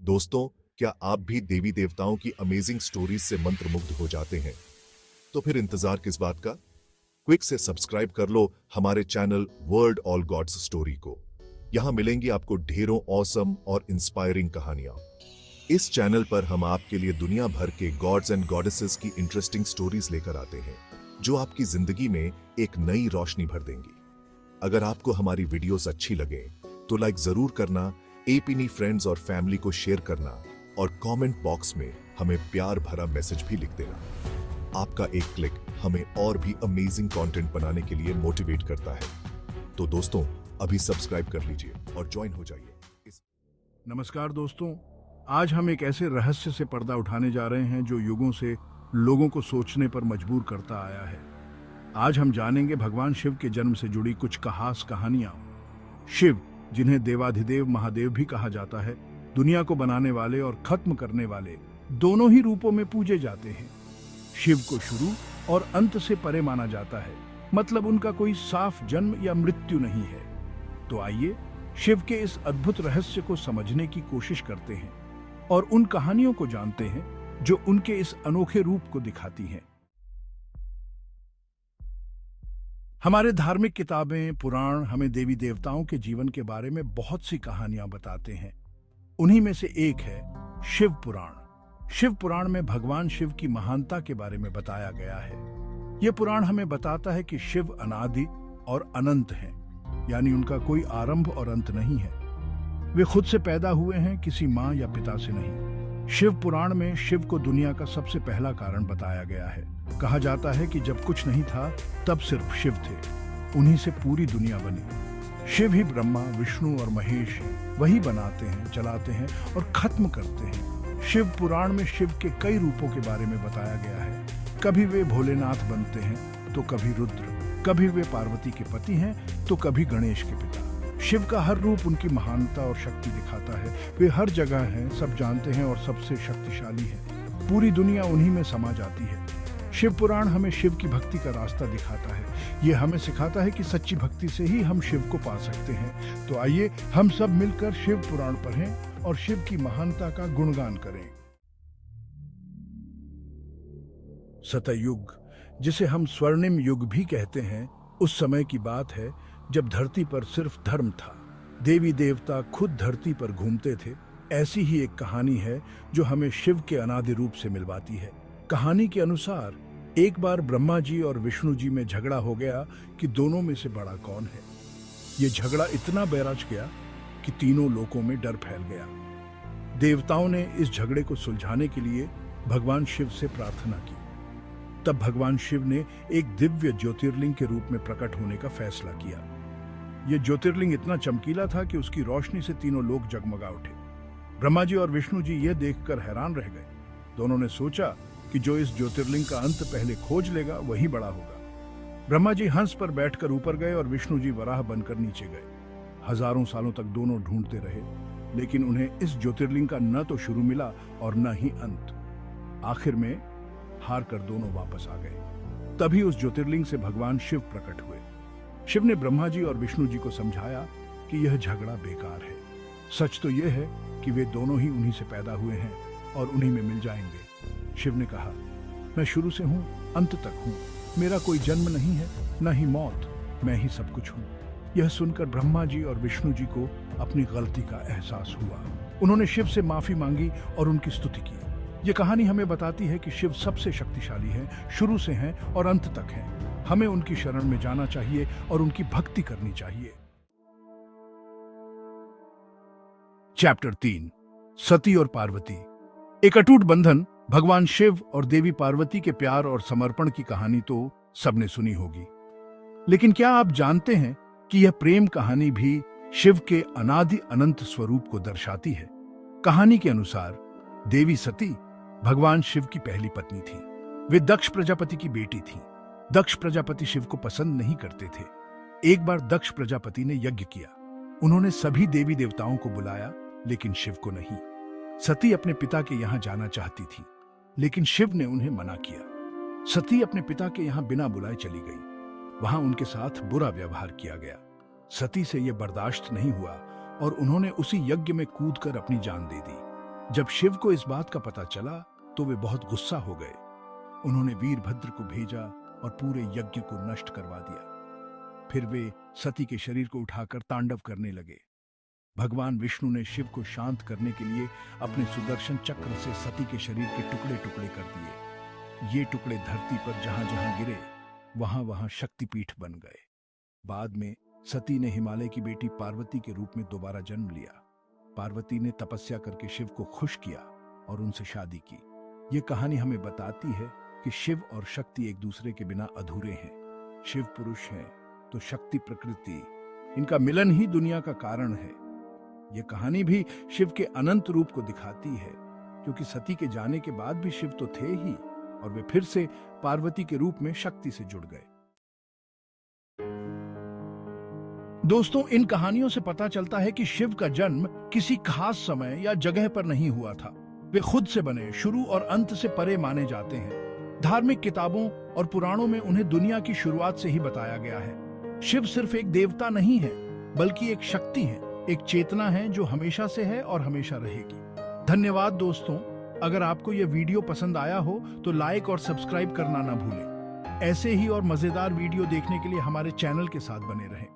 दोस्तों, क्या आप भी देवी देवताओं की अमेजिंग स्टोरीज से मंत्रमुग्ध हो जाते हैं? तो फिर इंतजार किस बात का? क्विक से सब्सक्राइब कर लो हमारे channel world all gods story को। यहाँ मिलेंगी आपको ढेरों ऑसम और इंस्पायरिंग कहानियां। इस चैनल पर हम आपके लिए दुनिया भर के गॉड्स एंड गॉडेसेस की इंटरेस्टिंग स्टोरीज लेकर आते हैं, जो आपकी जिंदगी में एक नई रोशनी भर देंगी। अगर आपको हमारी वीडियोस अच्छी लगे तो लाइक जरूर करना, एपीनी फ्रेंड्स और फैमिली को शेयर करना और कमेंट बॉक्स में हमें प्यार भरा मैसेज भी लिख देना। आपका एक क्लिक हमें और भी अमेजिंग कंटेंट बनाने के लिए मोटिवेट करता है। तो दोस्तों, अभी सब्सक्राइब कर लीजिए और ज्वाइन हो जाइए। नमस्कार दोस्तों, आज हम एक ऐसे रहस्य से पर्दा उठाने जा रहे हैं जो युगों से लोगों को सोचने पर मजबूर करता आया है। आज हम जानेंगे भगवान शिव के जन्म से जुड़ी कुछ खास कहानियां। शिव, जिन्हें देवाधिदेव महादेव भी कहा जाता है, दुनिया को बनाने वाले और खत्म करने वाले दोनों ही रूपों में पूजे जाते हैं। शिव को शुरू और अंत से परे माना जाता है, मतलब उनका कोई साफ जन्म या मृत्यु नहीं है। तो आइए शिव के इस अद्भुत रहस्य को समझने की कोशिश करते हैं और उन कहानियों को जानते हैं जो उनके इस अनोखे रूप को दिखाती हैं। हमारे धार्मिक किताबें, पुराण हमें देवी देवताओं के जीवन के बारे में बहुत सी कहानियां बताते हैं। उन्हीं में से एक है शिव पुराण। शिव पुराण में भगवान शिव की महानता के बारे में बताया गया है। यह पुराण हमें बताता है कि शिव अनादि और अनंत हैं, यानी उनका कोई आरंभ और अंत नहीं है। वे खुद से पैदा हुए हैं, किसी मां या पिता से नहीं। शिव पुराण में शिव को दुनिया का सबसे पहला कारण बताया गया है। कहा जाता है कि जब कुछ नहीं था तब सिर्फ शिव थे, उन्हीं से पूरी दुनिया बनी। शिव ही ब्रह्मा, विष्णु और महेश हैं। वही बनाते हैं, चलाते हैं और खत्म करते हैं। शिव पुराण में शिव के कई रूपों के बारे में बताया गया है। कभी वे भोलेनाथ बनते हैं तो कभी रुद्र, कभी वे पार्वती के पति हैं तो कभी गणेश के पिता। शिव का हर रूप उनकी महानता और शक्ति दिखाता है। वे हर जगह हैं, सब जानते हैं और सबसे शक्तिशाली हैं। पूरी दुनिया उन्हीं में समा जाती है। शिव पुराण हमें शिव की भक्ति का रास्ता दिखाता है। ये हमें सिखाता है कि सच्ची भक्ति से ही हम शिव को पा सकते हैं। तो आइए हम सब मिलकर शिव पुराण पढ़ें और शिव की महानता का गुणगान करें। सतयुग, जिसे हम स्वर्णिम युग भी कहते हैं, उस समय की बात है जब धरती पर सिर्फ धर्म था। देवी देवता खुद धरती पर घूमते थे। ऐसी ही एक कहानी है जो हमें शिव के अनादि रूप से मिलवाती है। कहानी के अनुसार एक बार ब्रह्मा जी और विष्णु जी में झगड़ा हो गया कि दोनों में से बड़ा कौन है। ये झगड़ा इतना बैराज गया कि तीनों लोकों में डर फैल गया। देवताओं ने इस झगड़े को सुलझाने के लिए भगवान शिव से प्रार्थना की। तब भगवान शिव ने एक दिव्य ज्योतिर्लिंग के रूप में प्रकट होने का फैसला किया। यह ज्योतिर्लिंग इतना चमकीला था कि उसकी रोशनी से तीनों लोग जगमगा उठे। ब्रह्मा जी और विष्णु जी यह देखकर हैरान रह गए। दोनों ने सोचा कि जो इस ज्योतिर्लिंग का अंत पहले खोज लेगा वही बड़ा होगा। ब्रह्मा जी हंस पर बैठकर ऊपर गए और विष्णु जी वराह बनकर नीचे गए। हजारों सालों तक दोनों ढूंढते रहे, लेकिन उन्हें इस ज्योतिर्लिंग का न तो शुरू मिला और न ही अंत। आखिर में हार कर दोनों वापस आ गए। तभी उस ज्योतिर्लिंग से भगवान शिव प्रकट हुए। शिव ने ब्रह्मा जी और विष्णु जी को समझाया कि यह झगड़ा बेकार है। सच तो यह है कि वे दोनों ही उन्हीं से पैदा हुए हैं और उन्हीं में मिल जाएंगे। शिव ने कहा, मैं शुरू से हूं, अंत तक हूं। मेरा कोई जन्म नहीं है, न ही मौत। मैं ही सब कुछ हूं। यह सुनकर ब्रह्मा जी और विष्णु जी को अपनी गलती का एहसास हुआ। उन्होंने शिव से माफी मांगी और उनकी स्तुति की। यह कहानी हमें बताती है कि शिव सबसे शक्तिशाली हैं, शुरू से हैं और अंत तक हैं। हमें उनकी शरण में जाना चाहिए और उनकी भक्ति करनी चाहिए। चैप्टर 3, सती और पार्वती। एक अटूट बंधन। भगवान शिव और देवी पार्वती के प्यार और समर्पण की कहानी तो सबने सुनी होगी, लेकिन क्या आप जानते हैं कि यह प्रेम कहानी भी शिव के अनादि अनंत स्वरूप को दर्शाती है। कहानी के अनुसार देवी सती भगवान शिव की पहली पत्नी थी। वे दक्ष प्रजापति की बेटी थी। दक्ष प्रजापति शिव को पसंद नहीं करते थे। एक बार दक्ष प्रजापति ने यज्ञ किया। उन्होंने सभी देवी देवताओं को बुलाया, लेकिन शिव को नहीं। सती अपने पिता के यहाँ जाना चाहती थी, लेकिन शिव ने उन्हें मना किया। सती अपने पिता के यहाँ बिना बुलाए चली गई। वहां उनके साथ बुरा व्यवहार किया गया। सती से यह बर्दाश्त नहीं हुआ और उन्होंने उसी यज्ञ में कूदकर अपनी जान दे दी। जब शिव को इस बात का पता चला तो वे बहुत गुस्सा हो गए। उन्होंने वीरभद्र को भेजा और पूरे यज्ञ को नष्ट करवा दिया। फिर वे सती के शरीर को उठाकर तांडव करने लगे। भगवान विष्णु ने शिव को शांत करने के लिए अपने सुदर्शन चक्र से सती के शरीर के टुकड़े टुकड़े कर दिए। ये टुकड़े धरती पर जहां जहां गिरे वहां वहां शक्तिपीठ बन गए। बाद में सती ने हिमालय की बेटी पार्वती के रूप में दोबारा जन्म लिया। पार्वती ने तपस्या करके शिव को खुश किया और उनसे शादी की। ये कहानी हमें बताती है कि शिव और शक्ति एक दूसरे के बिना अधूरे हैं। शिव पुरुष हैं तो शक्ति प्रकृति, इनका मिलन ही दुनिया का कारण है। ये कहानी भी शिव के अनंत रूप को दिखाती है, क्योंकि सती के जाने के बाद भी शिव तो थे ही और वे फिर से पार्वती के रूप में शक्ति से जुड़ गए। दोस्तों, इन कहानियों से पता चलता है कि शिव का जन्म किसी खास समय या जगह पर नहीं हुआ था। वे खुद से बने, शुरू और अंत से परे माने जाते हैं। धार्मिक किताबों और पुराणों में उन्हें दुनिया की शुरुआत से ही बताया गया है। शिव सिर्फ एक देवता नहीं है, बल्कि एक शक्ति है, एक चेतना है जो हमेशा से है और हमेशा रहेगी। धन्यवाद दोस्तों। अगर आपको यह वीडियो पसंद आया हो तो लाइक और सब्सक्राइब करना ना भूलें। ऐसे ही और मजेदार वीडियो देखने के लिए हमारे चैनल के साथ बने रहें।